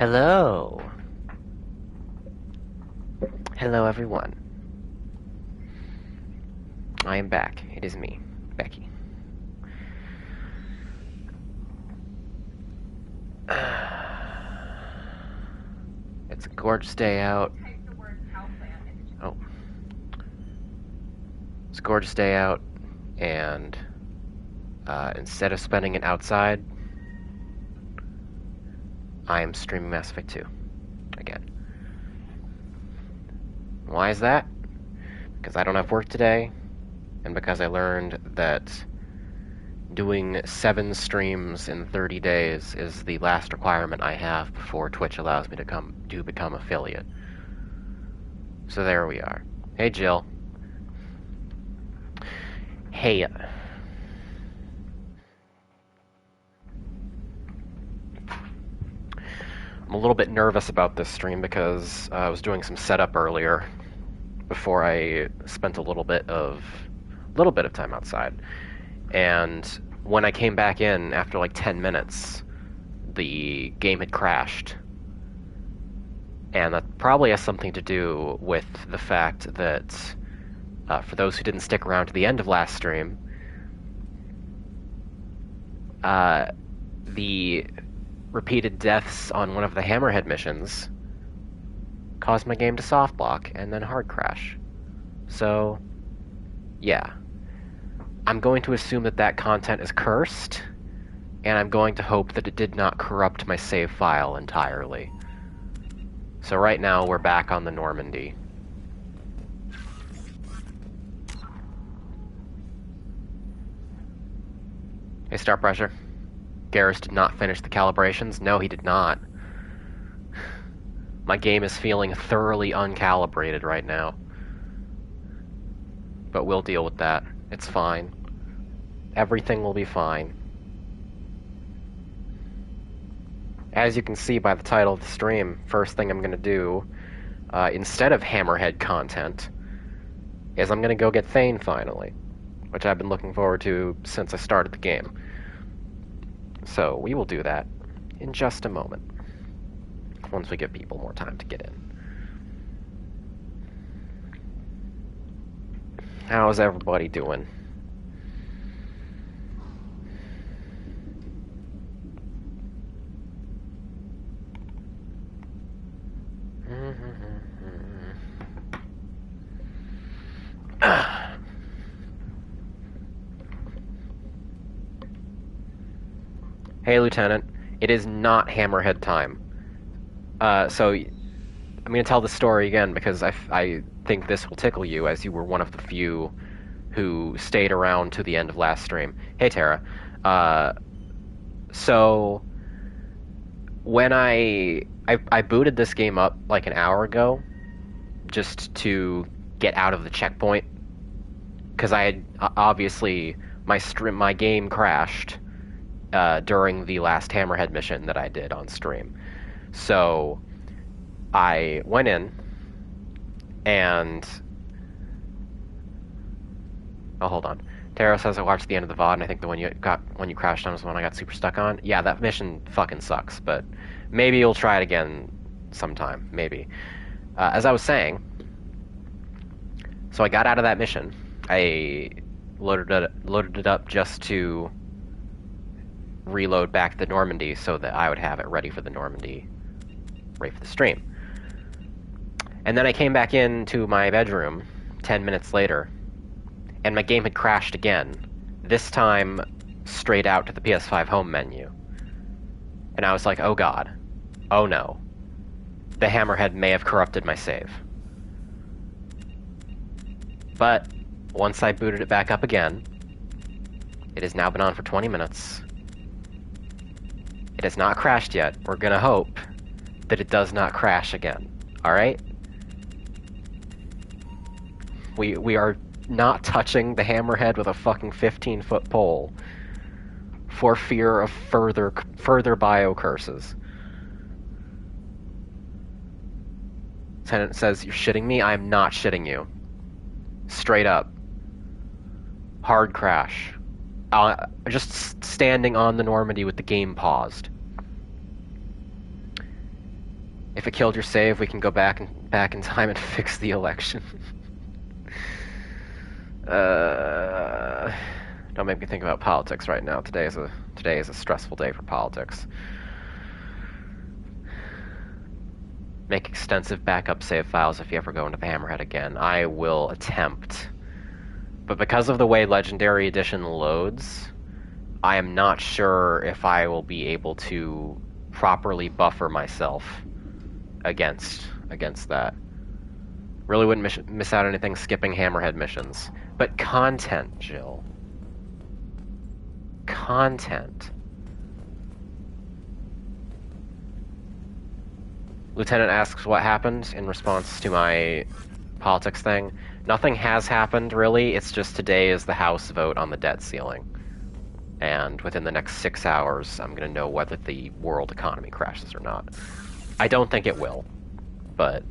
Hello. Hello, everyone. I am back. It is me, Becky. It's a gorgeous day out. Oh. It's a gorgeous day out, and instead of spending it outside, I am streaming Mass Effect 2 again. Why is that? Because I don't have work today, and because I learned that doing 7 streams in 30 days is the last requirement I have before Twitch allows me to become affiliate. So there we are. Hey, Jill. Hey. I'm a little bit nervous about this stream because I was doing some setup earlier before I spent a little bit of time outside. And when I came back in after like 10 minutes, the game had crashed. And that probably has something to do with the fact that, for those who didn't stick around to the end of last stream, the repeated deaths on one of the Hammerhead missions caused my game to soft lock and then hard crash. So, yeah. I'm going to assume that that content is cursed, and I'm going to hope that it did not corrupt my save file entirely. So right now, we're back on the Normandy. Hey, Star Pressure. Garrus did not finish the calibrations. No, he did not. My game is feeling thoroughly uncalibrated right now. But we'll deal with that. It's fine. Everything will be fine. As you can see by the title of the stream, first thing I'm going to do, instead of Hammerhead content, is I'm going to go get Thane finally, which I've been looking forward to since I started the game. So we will do that in just a moment, once we give people more time to get in. How's everybody doing? Hey, Lieutenant. It is not Hammerhead time. So I'm going to tell the story again because I think this will tickle you, as you were one of the few who stayed around to the end of last stream. Hey, Tara. So when I booted this game up like an hour ago, just to get out of the checkpoint, because I had obviously my game crashed during the last Hammerhead mission that I did on stream. So I went in and hold on. Tara says I watched the end of the VOD, and I think the one you crashed on was the one I got super stuck on. Yeah, that mission fucking sucks, but maybe you'll try it again sometime. Maybe. As I was saying, so I got out of that mission. I loaded it up just to reload back the Normandy so that I would have it ready for the Normandy, ready for the stream. And then I came back into my bedroom 10 minutes later, and my game had crashed again, this time straight out to the PS5 home menu. And I was like, oh god. Oh no. The Hammerhead may have corrupted my save. But once I booted it back up again, it has now been on for 20 minutes. It has not crashed yet. We're gonna hope that it does not crash again. Alright? We are not touching the Hammerhead with a fucking 15-foot pole for fear of further bio curses. Tenant says, you're shitting me? I am not shitting you. Straight up. Hard crash. Just standing on the Normandy with the game paused. If it killed your save, we can go back in time and fix the election. Don't make me think about politics right now. Today is a stressful day for politics. Make extensive backup save files if you ever go into the Hammerhead again. I will attempt. But because of the way Legendary Edition loads, I am not sure if I will be able to properly buffer myself against that. Really wouldn't miss out on anything skipping Hammerhead missions. But content, Jill. Content. Lieutenant asks what happened in response to my politics thing. Nothing has happened, really. It's just today is the House vote on the debt ceiling. And within the next 6 hours, I'm going to know whether the world economy crashes or not. I don't think it will, but,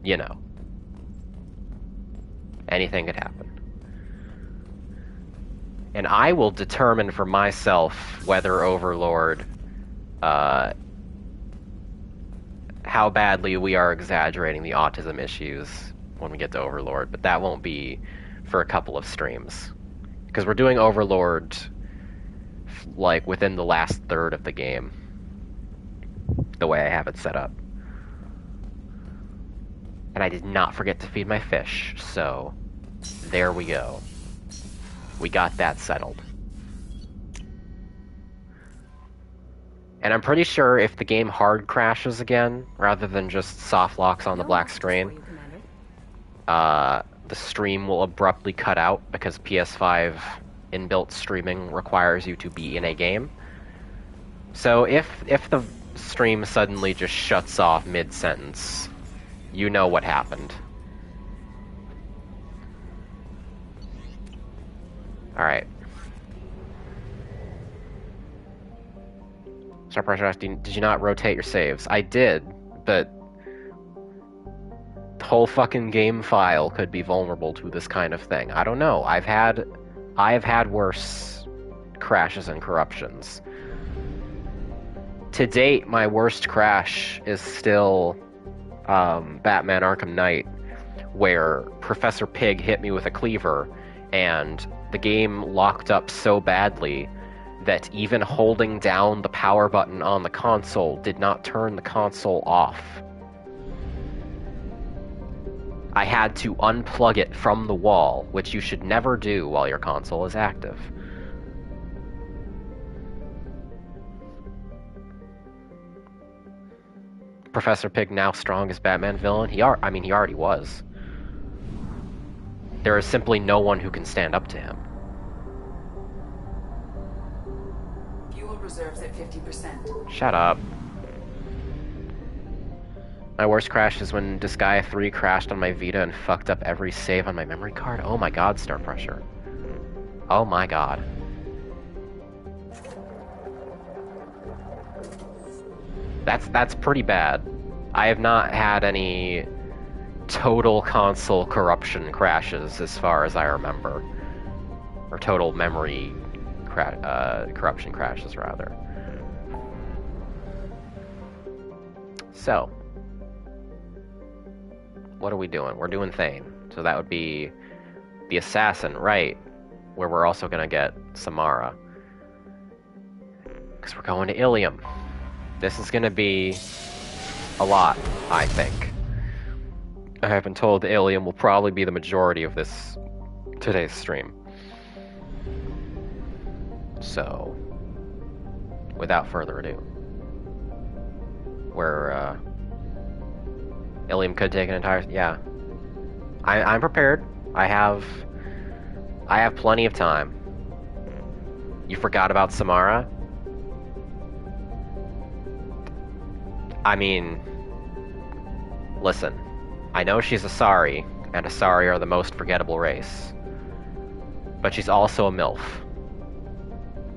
you know. Anything could happen. And I will determine for myself whether Overlord, how badly we are exaggerating the autism issues when we get to Overlord, but that won't be for a couple of streams. Because we're doing Overlord, like, within the last third of the game, the way I have it set up. And I did not forget to feed my fish, so there we go. We got that settled. And I'm pretty sure if the game hard crashes again, rather than just soft locks on the black screen, the stream will abruptly cut out because PS5 inbuilt streaming requires you to be in a game. So if the stream suddenly just shuts off mid-sentence, you know what happened. Alright. Star Pressure asked, did you not rotate your saves? I did, but the whole fucking game file could be vulnerable to this kind of thing. I don't know. I have had worse crashes and corruptions. To date, my worst crash is still Batman Arkham Knight, where Professor Pig hit me with a cleaver, and the game locked up so badly that even holding down the power button on the console did not turn the console off. I had to unplug it from the wall, which you should never do while your console is active. Professor Pig now strongest Batman villain? He already was. There is simply no one who can stand up to him. Fuel reserves at 50%. Shut up. My worst crash is when Disgaea 3 crashed on my Vita and fucked up every save on my memory card. Oh my god, Star Pressure. Oh my god. That's pretty bad. I have not had any total console corruption crashes as far as I remember. Or total memory corruption crashes, rather. So, what are we doing? We're doing Thane. So that would be the Assassin, right? Where we're also gonna get Samara. Because we're going to Ilium. This is gonna be a lot, I think. I have been told the Ilium will probably be the majority of today's stream. So, without further ado, Ilium could take an entire... Yeah. I'm prepared. I have plenty of time. You forgot about Samara? I mean, listen, I know she's Asari, and Asari are the most forgettable race. But she's also a MILF.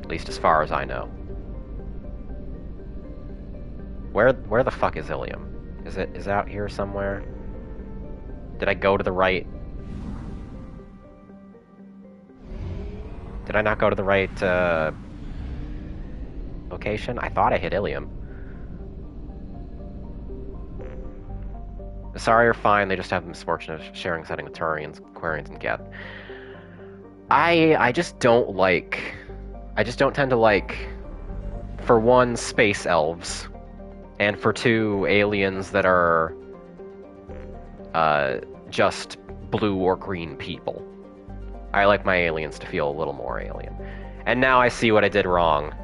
At least as far as I know. Where the fuck is Ilium? Is it out here somewhere? Did I go to the right? Did I not go to the right location? I thought I hit Ilium. Asari are fine, they just have the misfortune of sharing a setting with Turians, Quarians, and Geth. I just don't like... I just don't tend to like, for one, space elves, and for two, aliens that are just blue or green people. I like my aliens to feel a little more alien. And now I see what I did wrong.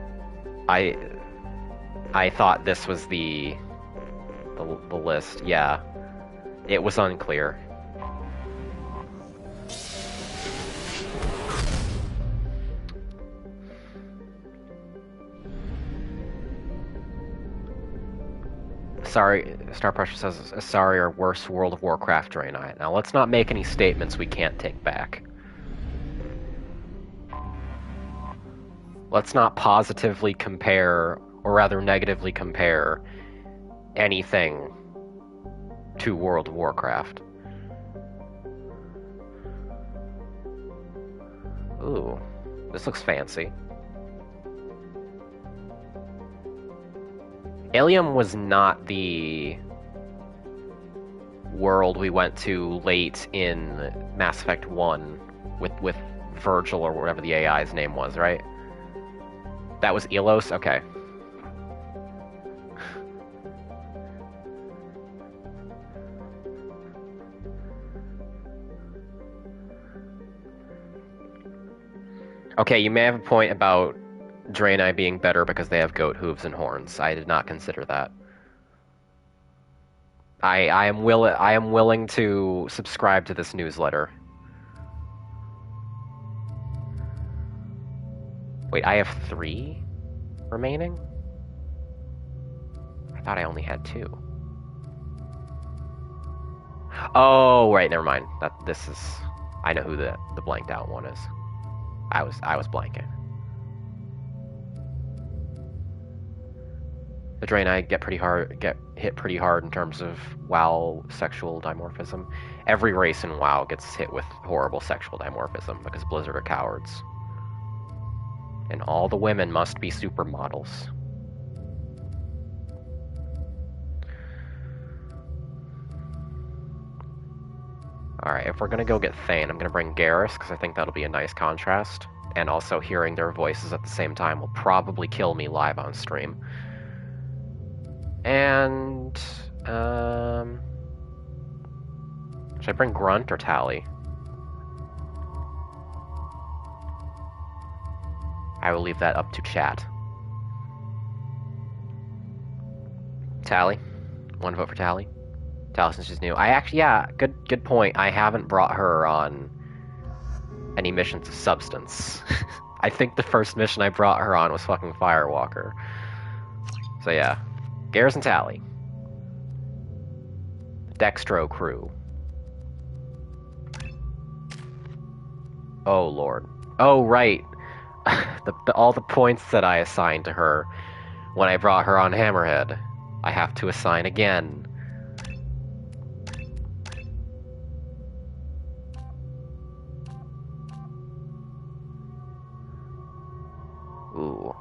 I thought this was the list. Yeah. It was unclear. Sorry, Star Pressure says, sorry, or worse World of Warcraft Draenei. Now, let's not make any statements we can't take back. Let's not positively compare, or rather negatively compare, anything to World of Warcraft. Ooh, this looks fancy. Ilium was not the world we went to late in Mass Effect 1 with Virgil or whatever the AI's name was, right? That was Elos? Okay. Okay, you may have a point about Draenei being better because they have goat hooves and horns. I did not consider that. I am willing to subscribe to this newsletter. Wait, I have 3 remaining? I thought I only had 2. Oh, right, never mind. I know who the blanked out one is. I was blanking. The Draenei get hit pretty hard in terms of WoW sexual dimorphism. Every race in WoW gets hit with horrible sexual dimorphism because Blizzard are cowards. And all the women must be supermodels. Alright, if we're gonna go get Thane, I'm gonna bring Garrus, because I think that'll be a nice contrast. And also hearing their voices at the same time will probably kill me live on stream. And, should I bring Grunt or Tally? I will leave that up to chat. Tally? One vote for Tally? Tally since she's new. Yeah, good point. I haven't brought her on any missions of substance. I think the first mission I brought her on was fucking Firewalker. So yeah. Garrus and Tally. Dextro crew. Oh lord. Oh right. All the points that I assigned to her when I brought her on Hammerhead, I have to assign again. Ooh.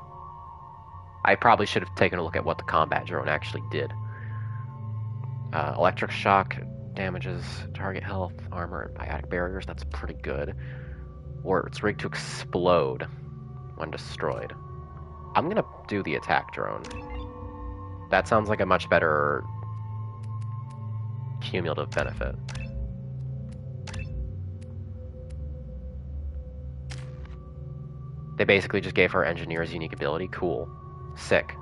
I probably should have taken a look at what the combat drone actually did. Electric shock damages target health, armor, and biotic barriers. That's pretty good. Or it's rigged to explode when destroyed. I'm gonna do the attack drone. That sounds like a much better cumulative benefit. They basically just gave her engineer's unique ability. Cool. Sick.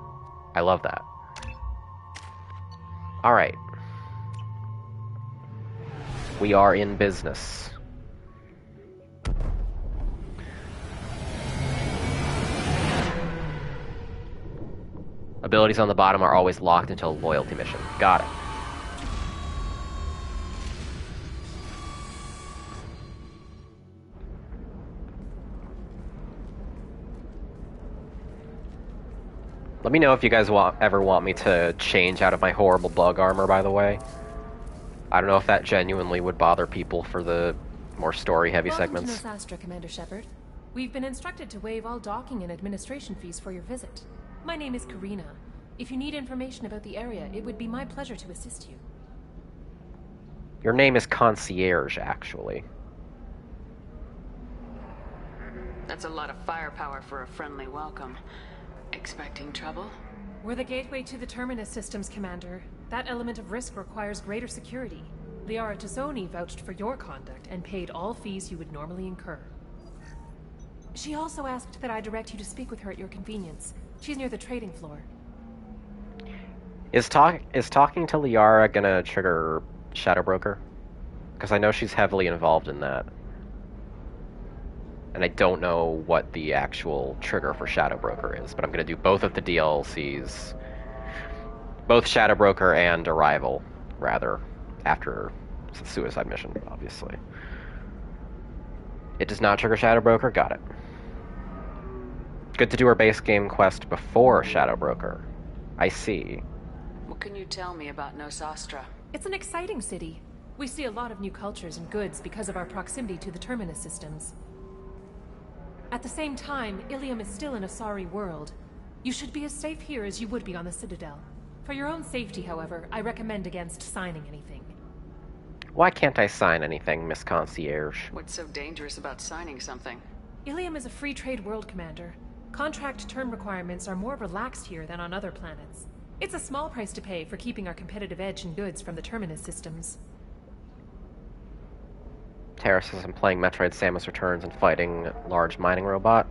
I love that. Alright. We are in business. Abilities on the bottom are always locked until loyalty mission. Got it. Let me know if you guys ever want me to change out of my horrible bug armor, by the way. I don't know if that genuinely would bother people for the more story-heavy segments. Welcome to Nostastra, Commander Shepard. We've been instructed to waive all docking and administration fees for your visit. My name is Karina. If you need information about the area, it would be my pleasure to assist you. Your name is Concierge, actually. That's a lot of firepower for a friendly welcome. Expecting trouble? We're the gateway to the Terminus systems, Commander. That element of risk requires greater security. Liara Tassoni vouched for your conduct and paid all fees you would normally incur. She also asked that I direct you to speak with her at your convenience. She's near the trading floor. Is talking to Liara gonna trigger Shadow Broker? Because I know she's heavily involved in that. And I don't know what the actual trigger for Shadow Broker is, but I'm gonna do both of the DLCs. Both Shadow Broker and Arrival, rather, after the Suicide Mission, obviously. It does not trigger Shadow Broker? Got it. Good to do our base game quest before Shadow Broker. I see. What can you tell me about Nosastra? It's an exciting city. We see a lot of new cultures and goods because of our proximity to the Terminus systems. At the same time, Ilium is still an Asari world. You should be as safe here as you would be on the Citadel. For your own safety, however, I recommend against signing anything. Why can't I sign anything, Miss Concierge? What's so dangerous about signing something? Ilium is a free trade world, Commander. Contract term requirements are more relaxed here than on other planets. It's a small price to pay for keeping our competitive edge in goods from the Terminus systems. Terra says I'm playing Metroid Samus Returns and fighting large mining robot.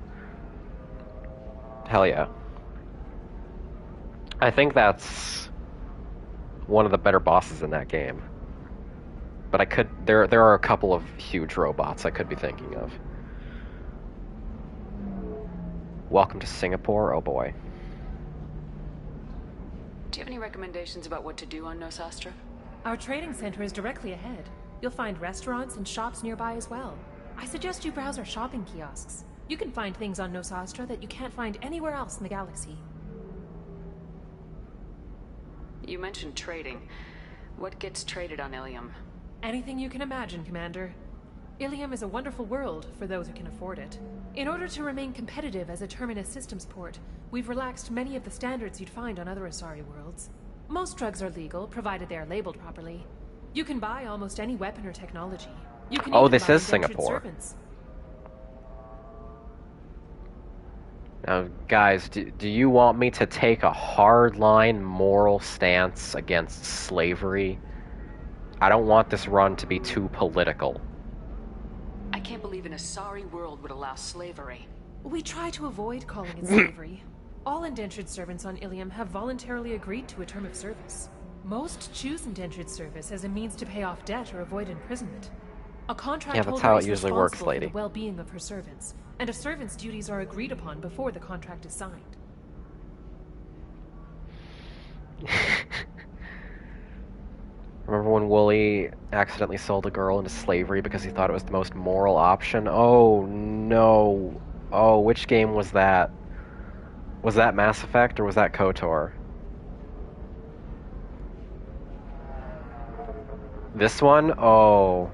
Hell yeah. I think that's one of the better bosses in that game. But there are a couple of huge robots I could be thinking of. Welcome to Singapore, oh boy. Do you have any recommendations about what to do on Nosastra? Our trading center is directly ahead. You'll find restaurants and shops nearby as well. I suggest you browse our shopping kiosks. You can find things on Nosastra that you can't find anywhere else in the galaxy. You mentioned trading. What gets traded on Ilium? Anything you can imagine, Commander. Ilium is a wonderful world for those who can afford it. In order to remain competitive as a Terminus systems port, we've relaxed many of the standards you'd find on other Asari worlds. Most drugs are legal, provided they are labeled properly. You can buy almost any weapon or technology. You can even this buy is indentured Singapore. servants. Now, guys, do you want me to take a hardline moral stance against slavery? I don't want this run to be too political. I can't believe an Asari world would allow slavery. We try to avoid calling it slavery. All indentured servants on Ilium have voluntarily agreed to a term of service. Most choose indentured service as a means to pay off debt or avoid imprisonment. A contract Yeah, that's holder how it is usually works, responsible lady. for the well-being of her servants, and a servant's duties are agreed upon before the contract is signed. Remember when Wooly accidentally sold a girl into slavery because he thought it was the most moral option? Oh, no. Oh, which game was that? Was that Mass Effect or was that KOTOR? This one? Oh.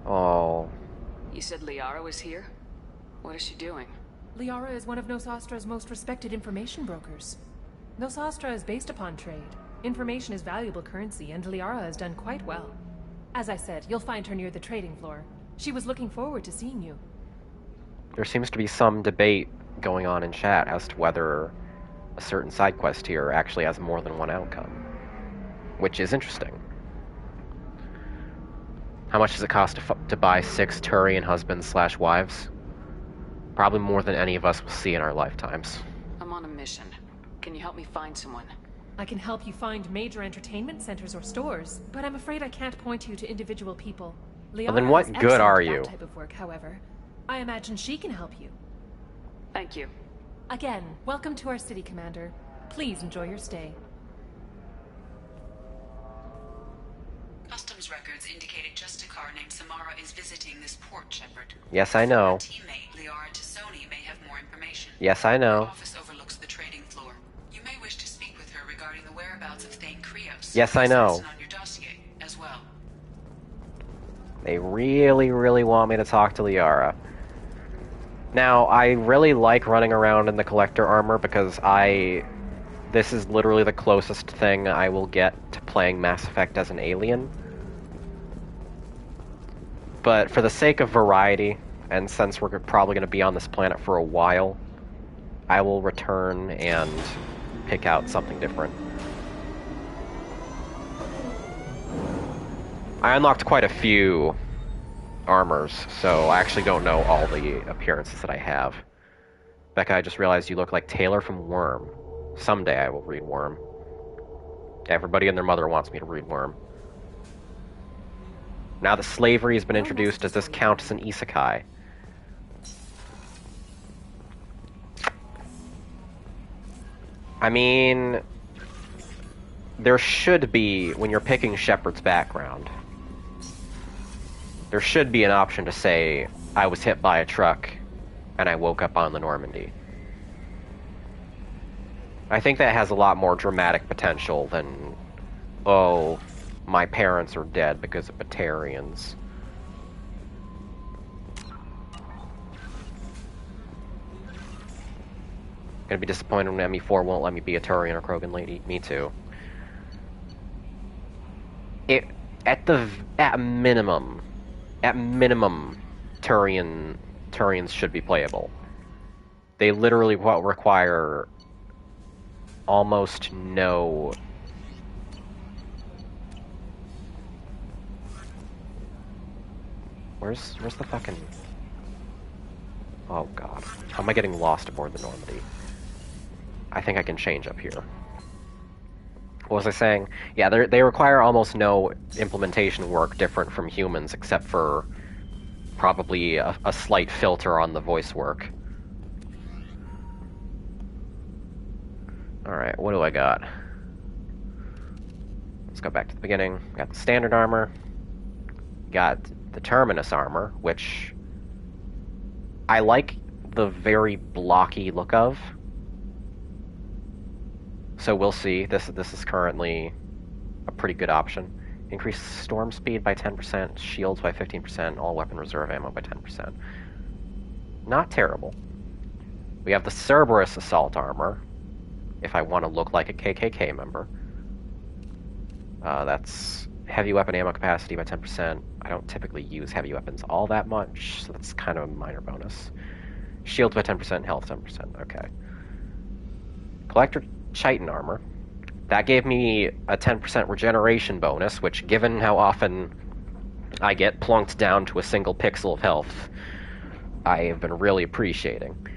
Oh. You said Liara was here? What is she doing? Liara is one of Nosastra's most respected information brokers. Nosastra is based upon trade. Information is valuable currency, and Liara has done quite well. As I said, you'll find her near the trading floor. She was looking forward to seeing you. There seems to be some debate going on in chat as to whether a certain side quest here actually has more than one outcome, which is interesting. How much does it cost to buy 6 Turian husbands/wives? Probably more than any of us will see in our lifetimes. I'm on a mission. Can you help me find someone? I can help you find major entertainment centers or stores, but I'm afraid I can't point you to individual people. Well, then Liara what is good excellent are at you? that type of work, however. I imagine she can help you. Thank you. Again, welcome to our city, Commander. Please enjoy your stay. Customs records indicated Justicar named Samara is visiting this port, Shepard. Yes, I know. Her teammate, Liara Tassoni, may have more information. Yes, I Her know. office overlooks the trading floor. You may wish to speak with her regarding the whereabouts of Thane Krios. Yes, I know. On your dossier as well. They really, really want me to talk to Liara. Now, I really like running around in the collector armor because this is literally the closest thing I will get to playing Mass Effect as an alien. But for the sake of variety, and since we're probably going to be on this planet for a while, I will return and pick out something different. I unlocked quite a few armors, so I actually don't know all the appearances that I have. Becca, I just realized you look like Taylor from Worm. Someday I will read Worm. Everybody and their mother wants me to read Worm. Now that slavery has been introduced, does this count as an isekai? I mean, there should be, when you're picking Shepard's background, there should be an option to say, I was hit by a truck and I woke up on the Normandy. I think that has a lot more dramatic potential than, oh, my parents are dead because of Batarians. Gonna be disappointed when ME4 won't let me be a Turian or Krogan lady. Me too. At minimum, Turians should be playable. They literally require almost no. Where's the fucking? Oh god, how am I getting lost aboard the Normandy? I think I can change up here. What was I saying? Yeah, they require almost no implementation work different from humans, except for probably a slight filter on the voice work. Alright, what do I got? Let's go back to the beginning. Got the standard armor. Got the Terminus armor, which I like the very blocky look of. So we'll see. This is currently a pretty good option. Increase storm speed by 10%, shields by 15%, all weapon reserve ammo by 10%. Not terrible. We have the Cerberus assault armor, if I want to look like a KKK member. That's heavy weapon ammo capacity by 10%. I don't typically use heavy weapons all that much, so that's kind of a minor bonus. Shields by 10%, health 10%, okay. Collector Chitin armor. That gave me a 10% regeneration bonus, which, given how often I get plunked down to a single pixel of health, I have been really appreciating.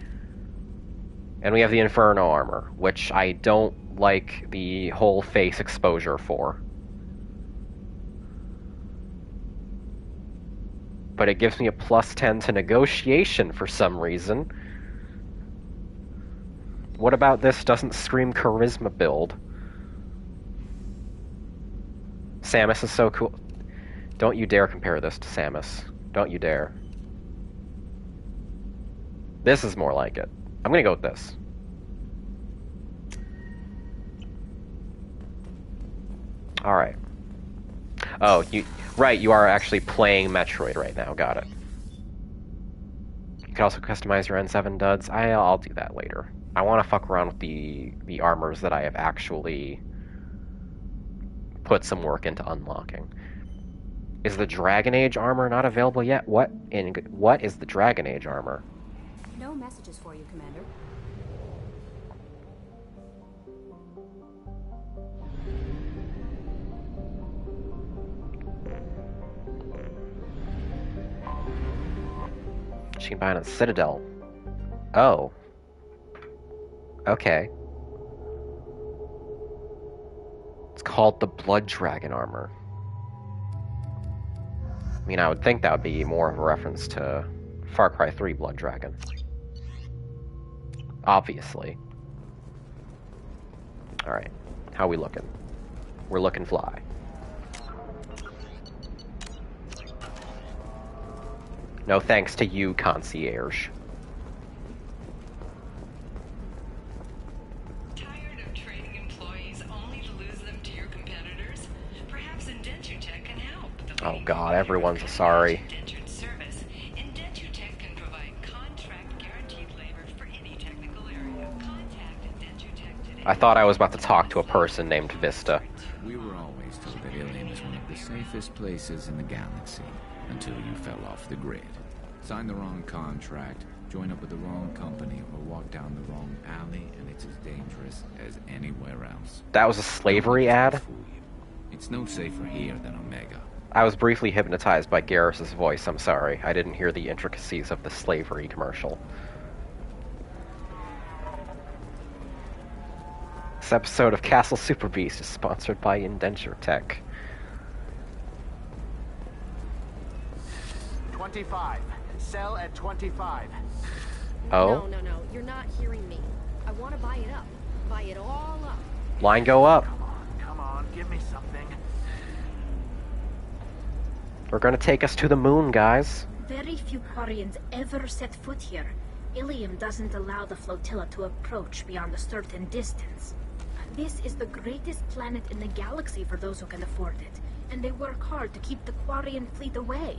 And we have the Inferno armor, which I don't like the whole face exposure for. But it gives me a +10 to negotiation for some reason. What about this doesn't scream charisma build? Samus is so cool. Don't you dare compare this to Samus. Don't you dare. This is more like it. I'm gonna go with this. Alright. Oh, right, you are actually playing Metroid right now. Got it. You can also customize your N7 duds. I'll do that later. I want to fuck around with the armors that I have actually put some work into unlocking. Is the Dragon Age armor not available yet? What is the Dragon Age armor? No messages for you, Commander. She can buy it at Citadel. Oh. Okay. It's called the Blood Dragon armor. I mean, I would think that would be more of a reference to Far Cry 3 Blood Dragon. Obviously. Alright. How we looking? We're looking fly. No thanks to you, concierge. Tired of trading employees only to lose them to your competitors? Perhaps Indentutech can help. Oh god, everyone's sorry. Indentured service. Indentutech can provide contract guaranteed labor for any technical area. Contact Indentutech today. I thought I was about to talk to a person named Vista. We were always was told that Ilium is one of the safest places in the galaxy until you fell off the grid. Sign the wrong contract, join up with the wrong company, or walk down the wrong alley, and it's as dangerous as anywhere else. That was a slavery ad? Fool you. It's no safer here than Omega. I was briefly hypnotized by Garrus's voice, I'm sorry. I didn't hear the intricacies of the slavery commercial. This episode of Castle Super Beast is sponsored by Indenture Tech. 25. Sell at 25. Oh? No. You're not hearing me. I want to buy it up. Buy it all up. Line go up. Come on, give me something. We're gonna take us to the moon, guys. Very few Quarians ever set foot here. Ilium doesn't allow the flotilla to approach beyond a certain distance. This is the greatest planet in the galaxy for those who can afford it, and they work hard to keep the Quarian fleet away.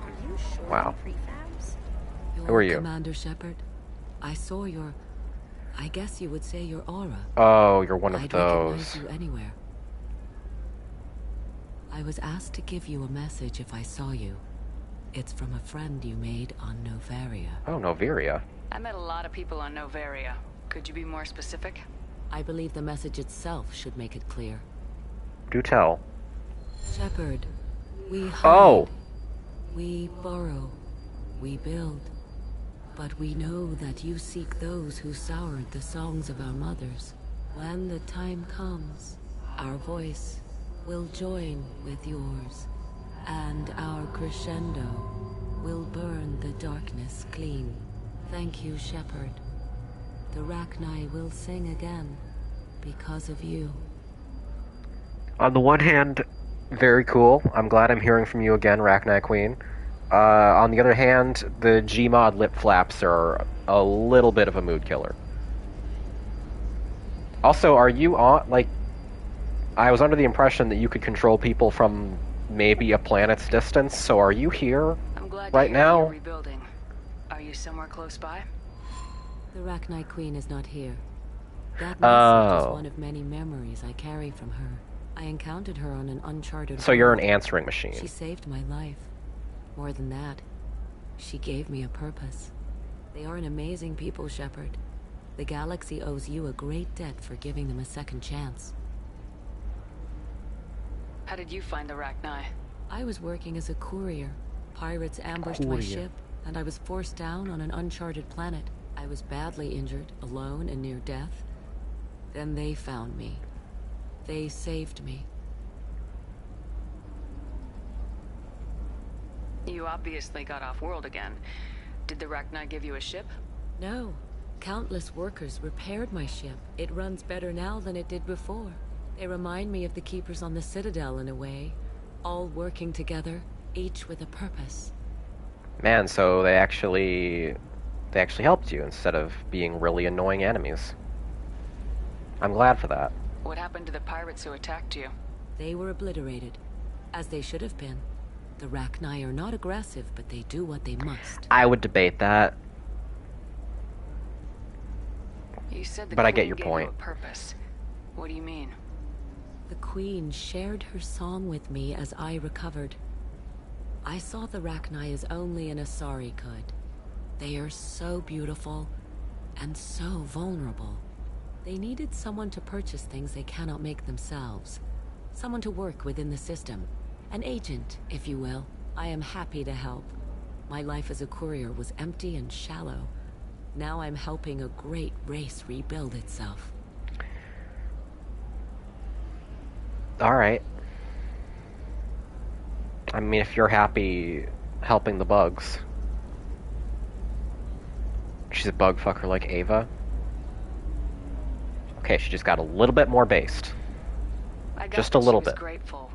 Are you sure Wow. prefabs? Who are you? Commander Shepard. I saw your... I guess you would say your aura. Oh, you're one of I'd those. recognize you anywhere. I was asked to give you a message if I saw you. It's from a friend you made on Novaria. Oh, Novaria. I met a lot of people on Novaria. Could you be more specific? I believe the message itself should make it clear. Do tell. Shepard, we hide, Oh! we borrow, we build. But we know that you seek those who soured the songs of our mothers. When the time comes, our voice will join with yours, and our crescendo will burn the darkness clean. Thank you, Shepard. The Rachni will sing again because of you. On the one hand, very cool. I'm glad I'm hearing from you again, Rachni Queen. On the other hand, the Gmod lip flaps are a little bit of a mood killer. Also, are you on, like... I was under the impression that you could control people from maybe a planet's distance, so are you here I'm glad right to hear now? you're rebuilding. Are you somewhere close by? The Rachni Queen is not here. That message Oh. is one of many memories I carry from her. I encountered her on an uncharted So you're an world. answering machine. She saved my life. More than that, she gave me a purpose. They are an amazing people, Shepard. The galaxy owes you a great debt for giving them a second chance. How did you find the Rachni? I was working as a courier. Pirates ambushed my Courier. ship, and I was forced down on an uncharted planet. I was badly injured, alone and near death. Then they found me. They saved me. You obviously got off world again. Did the Rachni give you a ship? No. Countless workers repaired my ship. It runs better now than it did before. They remind me of the Keepers on the Citadel in a way. All working together, each with a purpose. Man, so they actually helped you instead of being really annoying enemies. I'm glad for that. What happened to the pirates who attacked you? They were obliterated, as they should have been. The Rachni are not aggressive, but they do what they must. I would debate that. You said the But I get Queen your gave point. you a purpose. What do you mean? The Queen shared her song with me as I recovered. I saw the Rachni as only an Asari could. They are so beautiful and so vulnerable. They needed someone to purchase things they cannot make themselves. Someone to work within the system. An agent, if you will. I am happy to help. My life as a courier was empty and shallow. Now I'm helping a great race rebuild itself. Alright. I mean, if you're happy helping the bugs. She's a bug fucker like Ava. Okay, she just got a little bit more based. I got Just that a little she was bit. grateful.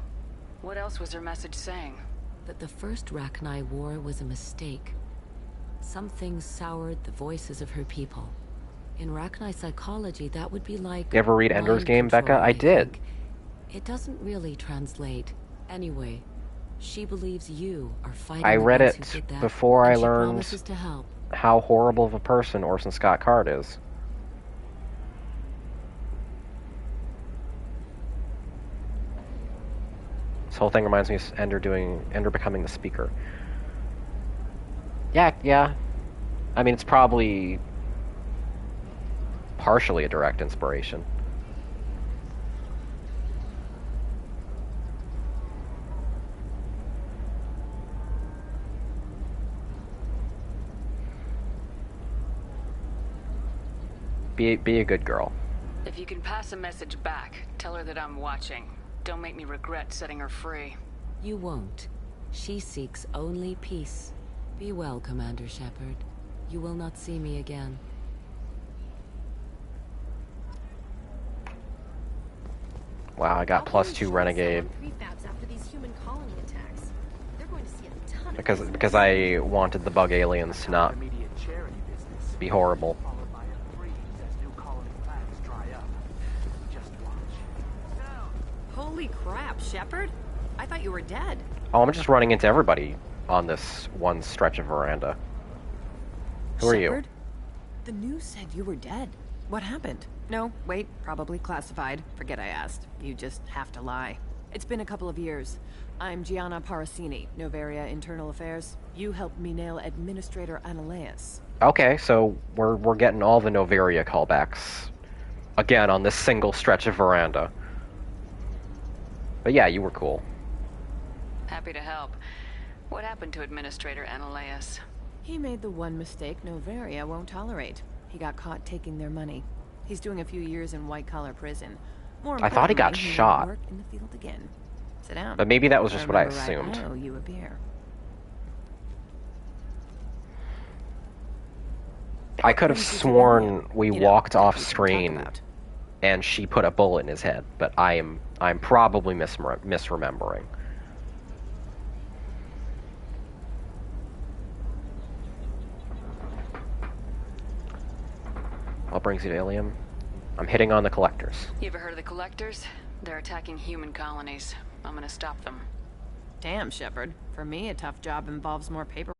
What else was her message saying? That the first Rachni war was a mistake. Something soured the voices of her people. In Rachni psychology, that would be like... You ever read Ender's mind Game, control, Becca? I did. think. It doesn't really translate. Anyway, she believes you are fighting I the read ones it who did that, before and I she learned promises to help. how horrible of a person Orson Scott Card is. This whole thing reminds me of Ender becoming the speaker. Yeah. I mean, it's probably partially a direct inspiration. Be a good girl. If you can pass a message back, tell her that I'm watching. Don't make me regret setting her free. You won't. She seeks only peace. Be well, Commander Shepard. You will not see me again. Wow, I got +2 renegade. Prefabs after these human colony attacks. They're going to see a ton of Because I wanted the bug aliens to not Immediate charity business. be horrible. Followed by a freeze as new colony plans dry up. Just watch. No. Holy crap, Shepard! I thought you were dead. Oh, I'm just running into everybody on this one stretch of veranda. Who are you? Shepard? The news said you were dead. What happened? No, wait, probably classified. Forget I asked. You just have to lie. It's been a couple of years. I'm Gianna Parasini, Novaria Internal Affairs. You helped me nail Administrator Analeas. Okay, so we're getting all the Novaria callbacks again on this single stretch of veranda. But yeah, you were cool. Happy to help. What happened to Administrator Analeas? He made the one mistake Novaria won't tolerate. He got caught taking their money. He's doing a few years in white-collar prison. More I thought he got importantly, shot. will work in the field again. Sit down. But maybe that was just what I Remember right assumed. now, you a beer. I could have Brings you to sworn Ilium. we You know, walked that off we can talk screen about. and she put a bullet in his head, but I'm probably misremembering. What brings you to Ilium? I'm hitting on the collectors. You ever heard of the Collectors? They're attacking human colonies. I'm gonna stop them. Damn, Shepard. For me, a tough job involves more paperwork